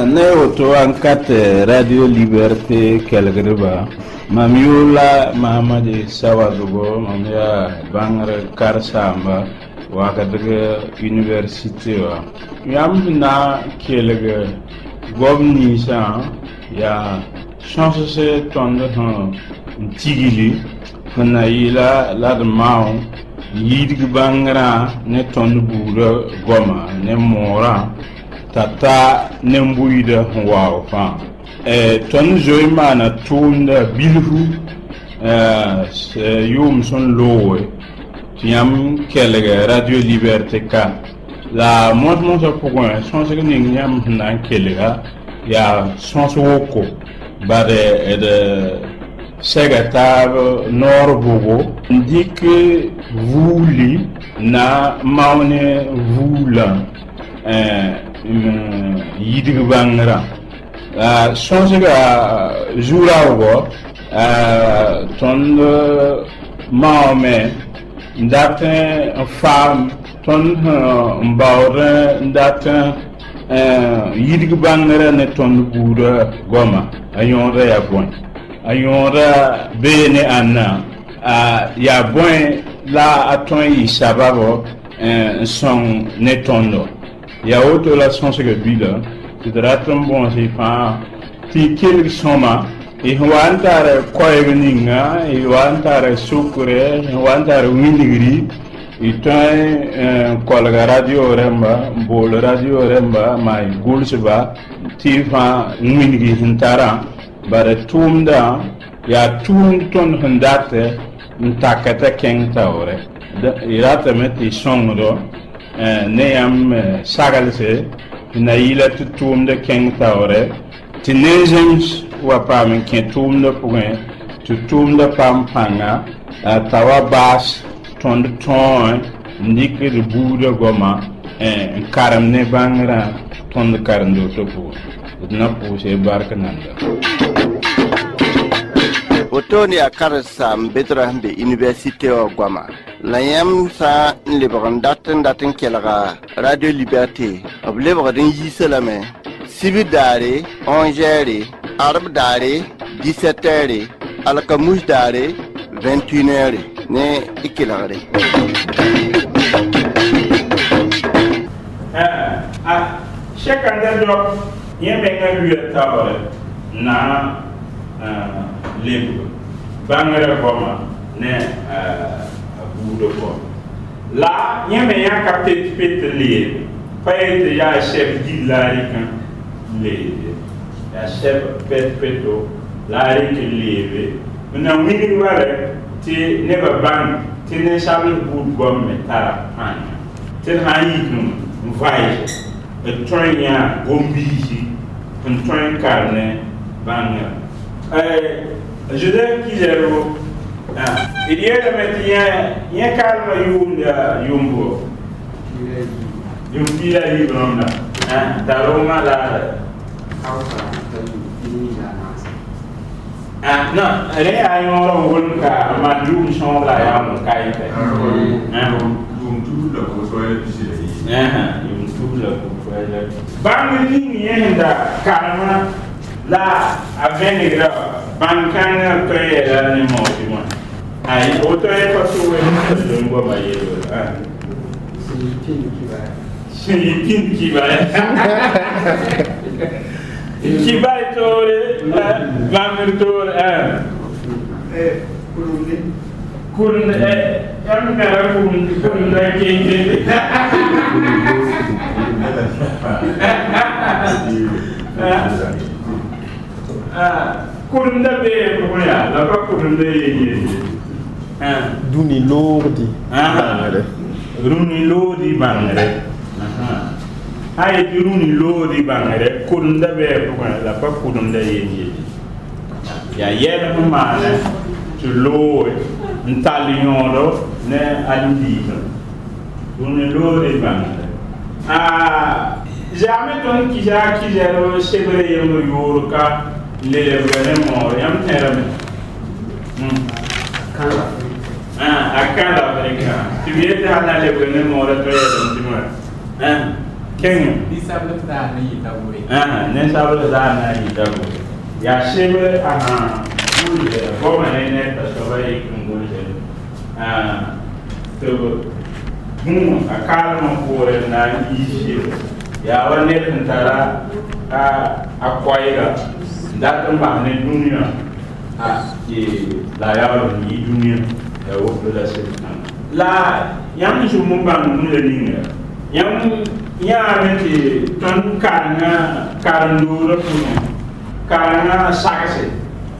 Ne auto ankat Radio Liberté Kelgreba Mamiola Mahamadi Sawadugo Mamia Bangre Karsamba Wakadre Université wa Yamna Kelge Gomni sa ya chance se tonde tigili na ila la de mao yidig bangra ne tonde bura goma ne mora tata nembuida wow fa ton joima na tunda bilhu yum son lowe tiam kelega Radio Liberté ka la mon so pourquoi son se ni nyam na kelega ya son so woko bare de segatab norbogo indique vouli na maune voula yidig bangra sonsiga jurawo ton maome ndate femme ton mbawre ndate yidig bangra ne ton buura goma ayonra ya bon ayonra bene anna ya bon la aton yi sababo son ne tondo ya auto la sens que bila tu te raton bon c'est pas ti quel soma e wantare koyninga e wantare sukure e wantare windigri e tay kolga radio remba bol radio remba mai gulsba ti fa windigri hintara bare tumda ya tum ton handate ntakata ken tawre irata meti songdo ne yam sagalse na ila tutum de ken tawre ti nejems wa pam ken tum de point tutum de pam panga tawa bas ton de ton ndike de buuda goma karam ne bangra ton de karndo to pu na pu se barka nanda Otoni akar sam betra de Université of Guama. La yam sa lebran datin kelaga Radio Liberté. Ob lebran yiselame. Sibi dare, 11h, arab dare, 17h, alkamouj dare, 21h. Ne ikilagare. Chaque année job, yembenga lui tabale na libre bangere goma ne budo ko la nyame ya kapte pete le paete ya chef di lari kan le ya chef peto lari ke leve na wini wale ti ne ba bang ti ne sabe bud gom me tara pan ti hayi num vai e tronya gombi un train carne bangere je dis qu'il est il y a le métier, il y a calme yumbo. Yumbi la libre là. Taroma la. Non, rien à y avoir un cas, ma double chambre là, il y a un cas. Tout le contrôle du tout le contrôle. Bangli n'y calme. La avvenira bancana toye la ne mo ai auto e passo e lungo baie si ki vai tore vamir tore kurun am kara kurun da ke kurunda be koya la pa kurunda ye duni lordi runi lodi bangare ay runi lodi bangare kurunda be koya la pa kurunda ye ya yel ko mane tu lo ntalignolo ne alindito runi lodi bangare jamais ton qui zéro sévère yoro yorka les vraiment yam terme akanda afrika tu viens de hana les vraiment mort to yedon dimor King. This I will start me that way. Then I will die in double. Ya shiver woman in it as a way to moon a column for it and easy. Ya one net and Tara acquire that man in Union as the Lion Union, the open La young Shumban Mulinger. Young Yamity, Ton Karandura, Karana Sakasi,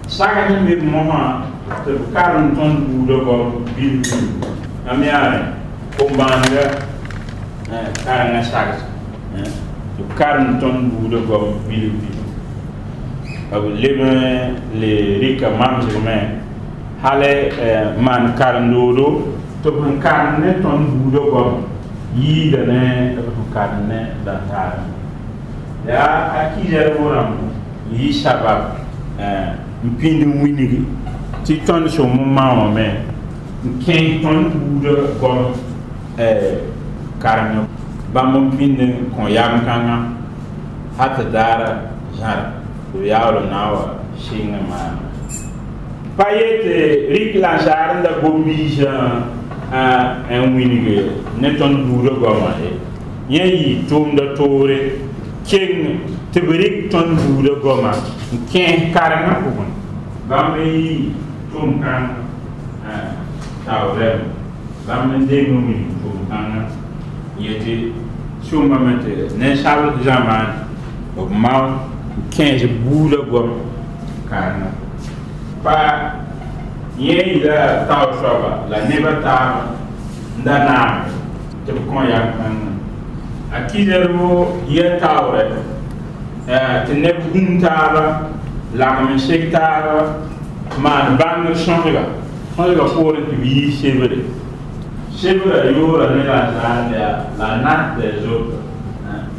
Sakasi with Mama, the Karanton Budo Bill, Amiari, Ombanga, Karana Sakasi, the Karanton Budo Bill. I will live le Rika Mamma, Hale man Karanduro, to Karne Ton Budo. Yi da ne kan ne da ta ya akija forum yi sabab mpindi winigi ti ton so mo ma o me ken ton budo go karno ba mo mpindi kon yam kanga hatta dara jar do yawo nawa shinga ma payete rikla jar da bombija un winning neton budo goma yi tom da tore king tibrik ton budo goma ken karanga ko bambe yi tom kan tawre bambe de ngumi tom kan yete shuma mate ne shabul zaman of ma 15 budo goma karanga pa ye da taw soba la neba ta ndana te ko ya kan akidero ye tawre te ne buntaba la men sektara man bang songa pour te bi chevre yora ne la nat des autres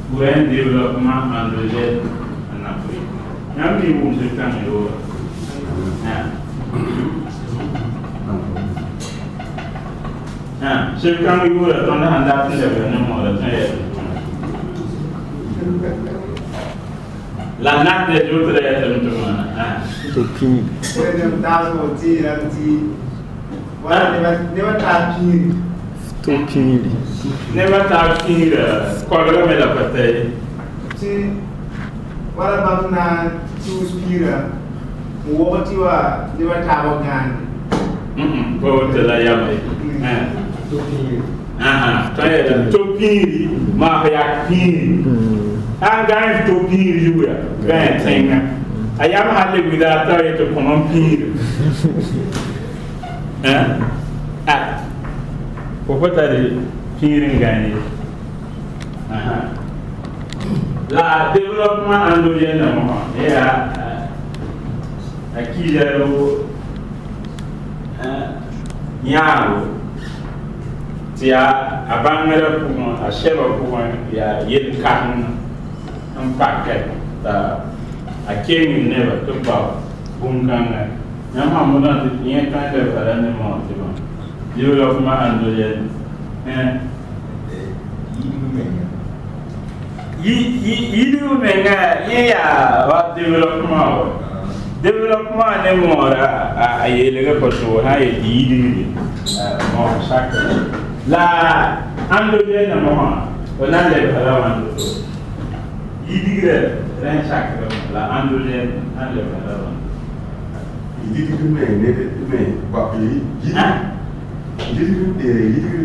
pour un développement endogène en Afrique yambi vous se kan yora c'est quand il voulait ton anda la natte des autres est Topi. Topi. Never talking Quagram la bataille. What about now? Two speaker. What you are never talk again. Go to la yammy. Topi, Maria Pin. I'm going to be you. Grand thing. I am hardly without trying to come on Pin. What are the peering guys? La development and the general. Yeah. A killer. Yaro. Tia abangera pour a chèvre pour ya yel carne un paquet a king never to bow bunganga yama mona de bien quand de parane mo c'est bon développement endogène yi menga ya wa développement ne mora a yele ko so ha yi mo chaque la endogène on a les valeurs il dit que chaque la endogène a les valeurs il dit que mais pas il dit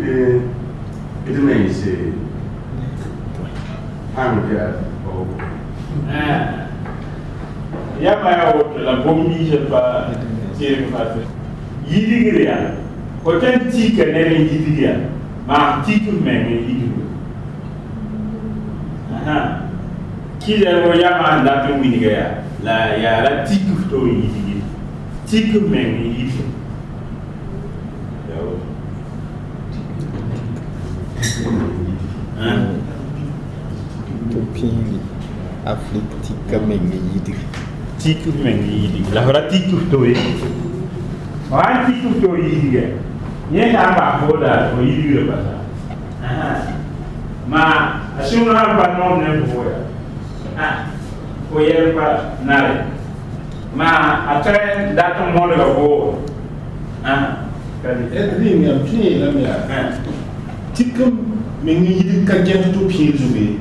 que c'est ya ma la bombi je pas tirer face il dit que authentique n'est individuel ma titre même individuel qui est le yama dans le miniga la ya la titre to individuel titre même individuel Topi. Afrique tika mengi titre même individuel la vraie titre to est wa titre to individuel Yen amba boda ko yiru ba sa. Ma Assim não há para não nem boa. Foi para nada. Mas até dá um modo de boa. É minha filha, minha. Tipo, menino que quer tu piso bem.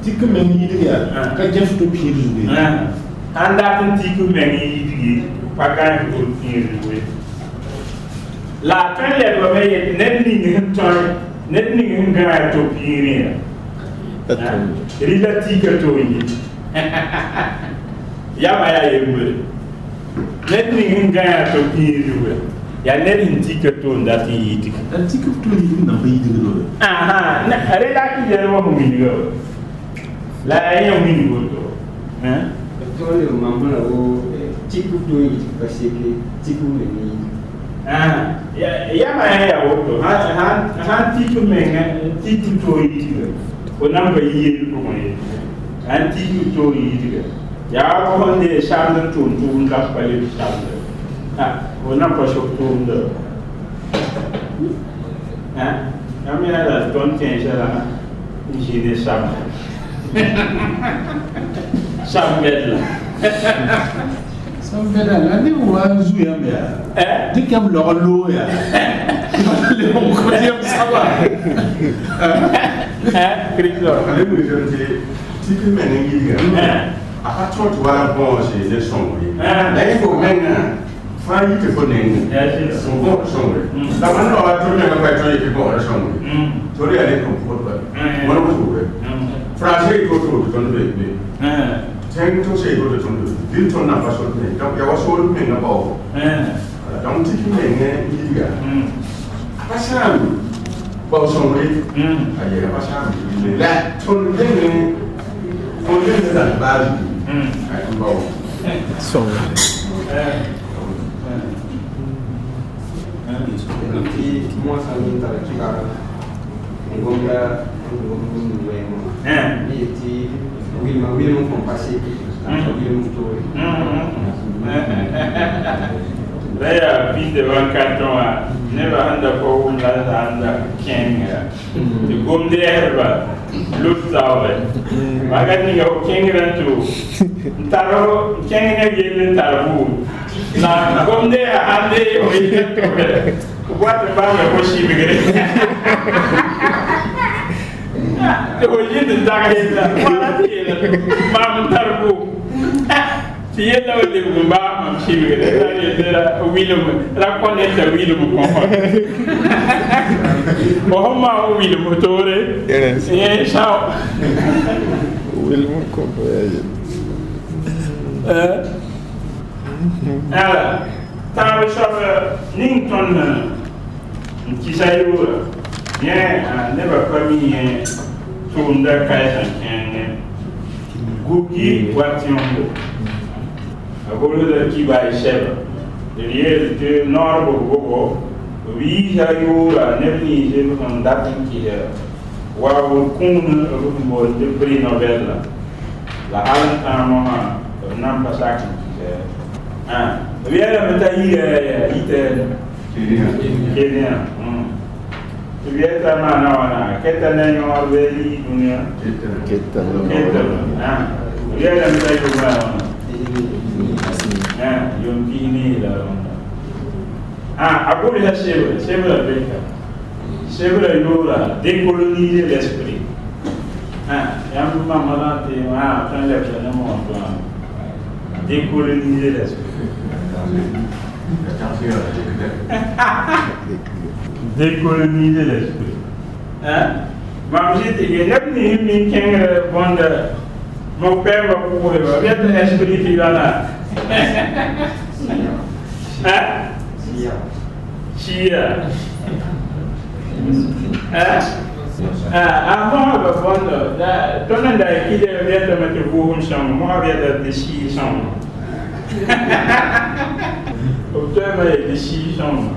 Tipo, menino que quer tu piso bem. Anda com tipo menino para cá tu piso bem. Lá tem é para ver net ninguém ganha tu piso. Ele dá tica tu aí. Ya vai aí. Net ninguém ganha tu piso. Ya net tica tu anda tica. Tica tu aí não vai ir do. Ada lagi dia mau minum. Lah yang minum tu. Betul le mama o tica tu aí pasal que tica ni. Ya mai ya tu. Han tica menga tica tu aí. O number yi ko mai. Han tica tu aí. Ya ko honde shamdan tu ngap pale shamdan. O number shop tu ndo. Kami ada konten saya di sini sama. Sambil lah. Sambil lah, nanti orang zuya ya. Dia kam lalu ya. Lepas kau dia sama. Kerja. Kalau macam tipe mana ni kan? Apa tu orang pun sih dia songri. Lagi kau mana? Fai itu pun ni. Songkok songri. Tapi mana orang tu yang kau cakap itu pun orang songri. Jadi ada komfort ber. Mana pun suka. Frase itu tu tu. Teng tu saya itu tu. Bil tu nak pasal ni. Kalau yang pasal ni nak bawa. Dalam tipe mana ni kan? Apa sah? Bawa songri. Ayah apa sah? Lah tu ni. Kau ni dah baru. Ayah bawa. Songri. Nanti semua saling tercakap. Ngomongnya ni ti William kompasi, William story. Saya pindah kantor, never anda kau anda anda kenga. Di gomde herba, luttawe. Maka ni kau kenga tu, taro kenga gile taru. Na gomde ande oye tu. Buat bangga koshi begini. Oye tu tak ada, mana dia? Mam taru. Dia tahu dia gumba macam begini. Dia William, rakon dia William kau. Bahawa mau William tu le. Ye sao? William kau aja. Tahu siapa Nington kisah itu, ya, never kami tunda kaisan, gugi wationg. Aku dah kibai sebe. Jadi itu normal gogo. Visa yura nevi je kan datin kia. Wawu kun rumbo de pri novela. La alta moha nampa sakin kia. Viera meta ite. Kenya. Viera mana wana. Kita neng orveli dunia. Kita. Viera meta wana. Yung kini lah. Aku lihat Sebra mereka. Sebra itu lah dekoloniser l'esprit. Yang mama nanti kan lihat nama orang dekoloniser l'esprit. Dekoloniser l'esprit. Maksud dia ni mungkin benda mau perlu buat biar esprit tidak lah. Chia. Avant le fond, ton anda qui devait te mettre pour une chambre, moi vient de chier chambre. Au terme de chier chambre.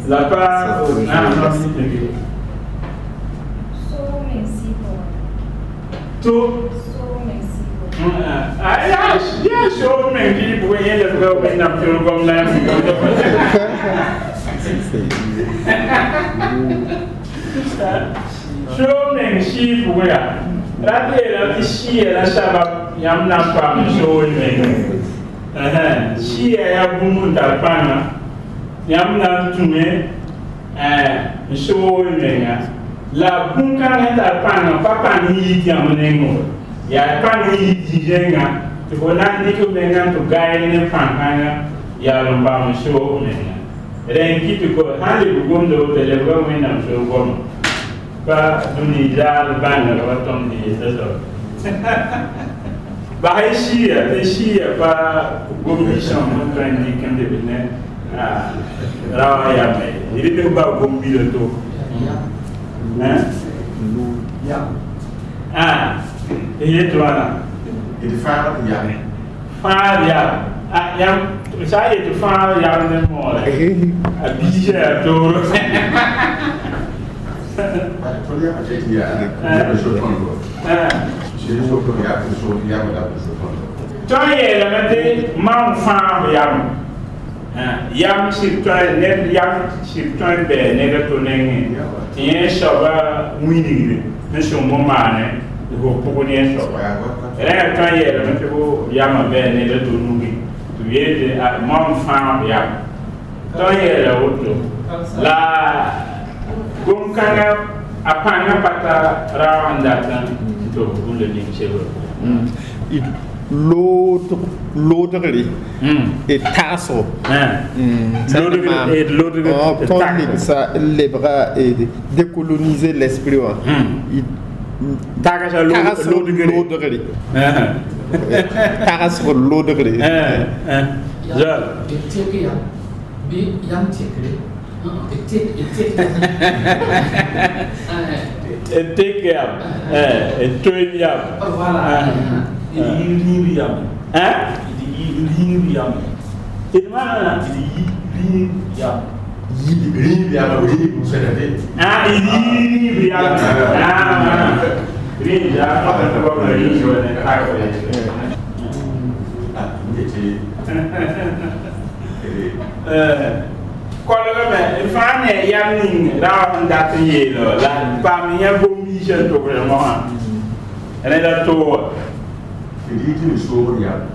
La part, tout. Yeah, show me people when you go in up to come down. Show me sheep where. That is she and a sabbath, yam not from showing me. She a boom that pana, yam not to me, and showing me. La bunkan at pana, papa need yamanemo. Ya pan need jenga, to go not need to mengan to guide in a pan, yalambam show me. Then keep to go, handy to go to the level when I'm so warm. But don't need that banner what on the desert. But I see it, but go be some kind of can live in there. Rawayame, it is about Gumbi to. Here to Anna. It is far young. Far young. I am decided to far young than more. A busy to. Toye lamete mam fam yam sirtoy net yam sirtoy be ne to nengi tien soba winigi ne so momane go pokoni soba era toye lamete go yam be ne to nugi to yede mam fam yam toye la woto la Gumkana apana pata rawandatan to le limchelo. L'autre et tasso. L'autre ça les bras et décoloniser l'esprit. Taras l'autre. Taras l'autre. It take up, it train up. It Colonel, if I am young, round that year, like Pamia Bomission to Grandma. And I told the eating is over young.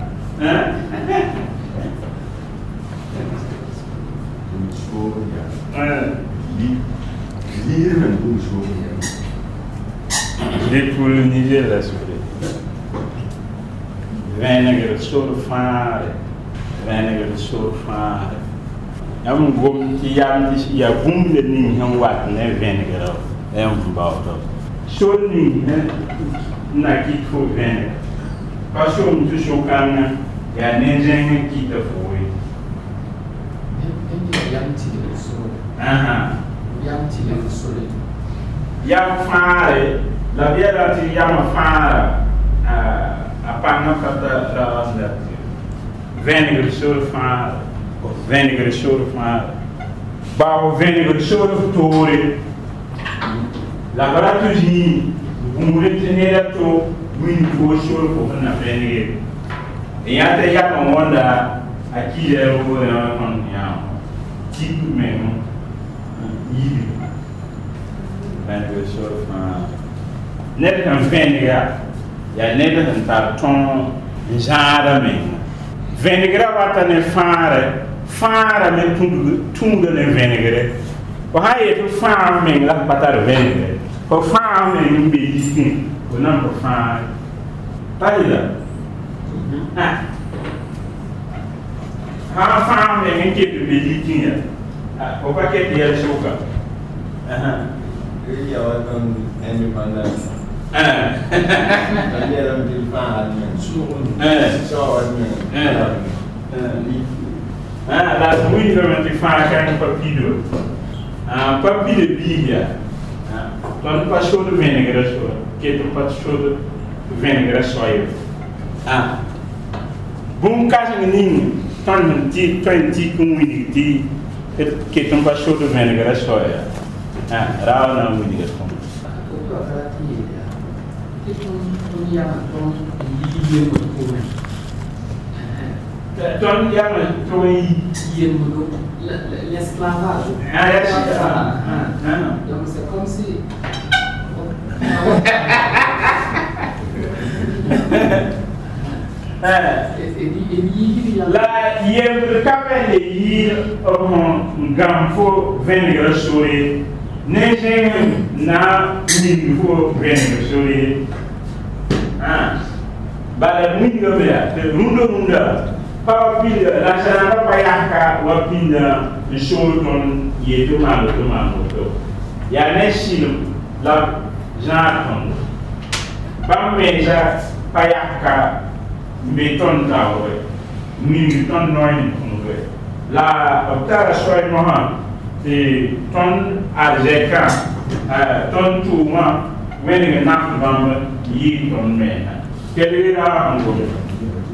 They pull Nigeria. Vinegar so far, vinegar so far. I'm going to ya boom the ning and what never vinegar. I'm about show me na keep for vinegar. Passion to show can ya name keep the for it. Yam fare, la via ti yam fare a panna fatta la vinegar so far. Vinegar sure fare. Bao vinegar sure tore. La baratuji, umure to win for sure for na vinegar. E ate ya wonder aqui é o on ya. Tipo mesmo. E vinegar sure fare. Net kan vinegar. Ya net kan tar ton jara mesmo. Vinegar wata ne fara me tunga ne vinegar. O haye to fara me la patar vinegar. O fara me mbe yiki. O nan ko fara. Taila. Ha fara me nke to be yiki ya. O paket ya shoka. Ya waton emi banda. Dia dalam tilfan la window di fare kan papido. Papido biglia. Non fa solo vinegar solo, che tu fa solo vinegar soia. Bum casa ning, tan ti 20 comunity che tu fa solo vinegar soia. Rao na vinegar com. ton yama to yi l'esclavage. Donc c'est comme si la yem kamen le yir gamfo venir sori neje na ni fo venir sori bala ni gobea te runda pa pil la sana pa yaka wa pil shoton yeto malo to ya nesil la jaton pa meja pa yaka béton tawe ni ton noin konwe la optara soy mohan de ton arjeka ton touma wen na bam yi ton mena kelera ngol.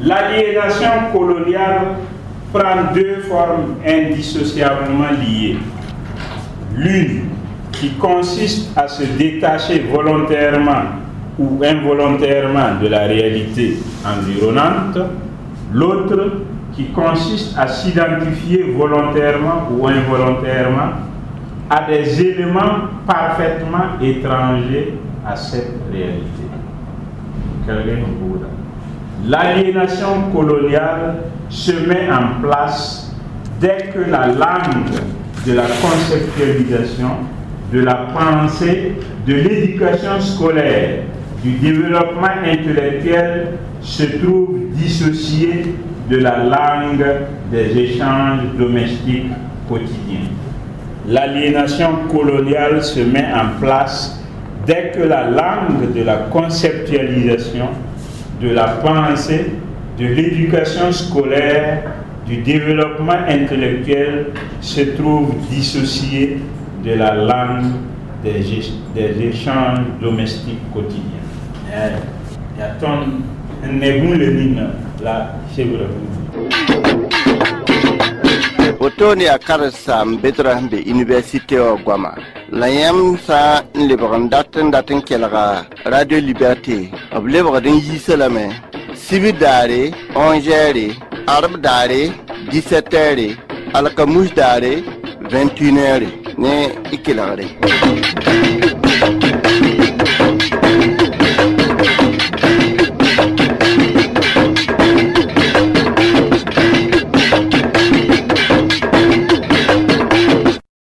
L'aliénation coloniale prend deux formes indissociablement liées. L'une qui consiste à se détacher volontairement ou involontairement de la réalité environnante, l'autre qui consiste à s'identifier volontairement ou involontairement à des éléments parfaitement étrangers à cette réalité. L'aliénation coloniale se met en place dès que la langue de la conceptualisation, de la pensée, de l'éducation scolaire, du développement intellectuel se trouve dissociée de la langue des échanges domestiques quotidiens. L'aliénation coloniale se met en place dès que la langue de la conceptualisation, de la pensée, de l'éducation scolaire, du développement intellectuel se trouve dissociée de la langue des échanges domestiques quotidiens. Il y a ton la chèvre. Otoni akarsa mbetra mbe université o Gwama. La yam sa nlebran daten kelaga Radio Liberté. Oblebra den yiselame. Sibi dare, 11h, arab dare, 17h, alkamouche dare, 21h. Ne ikelare.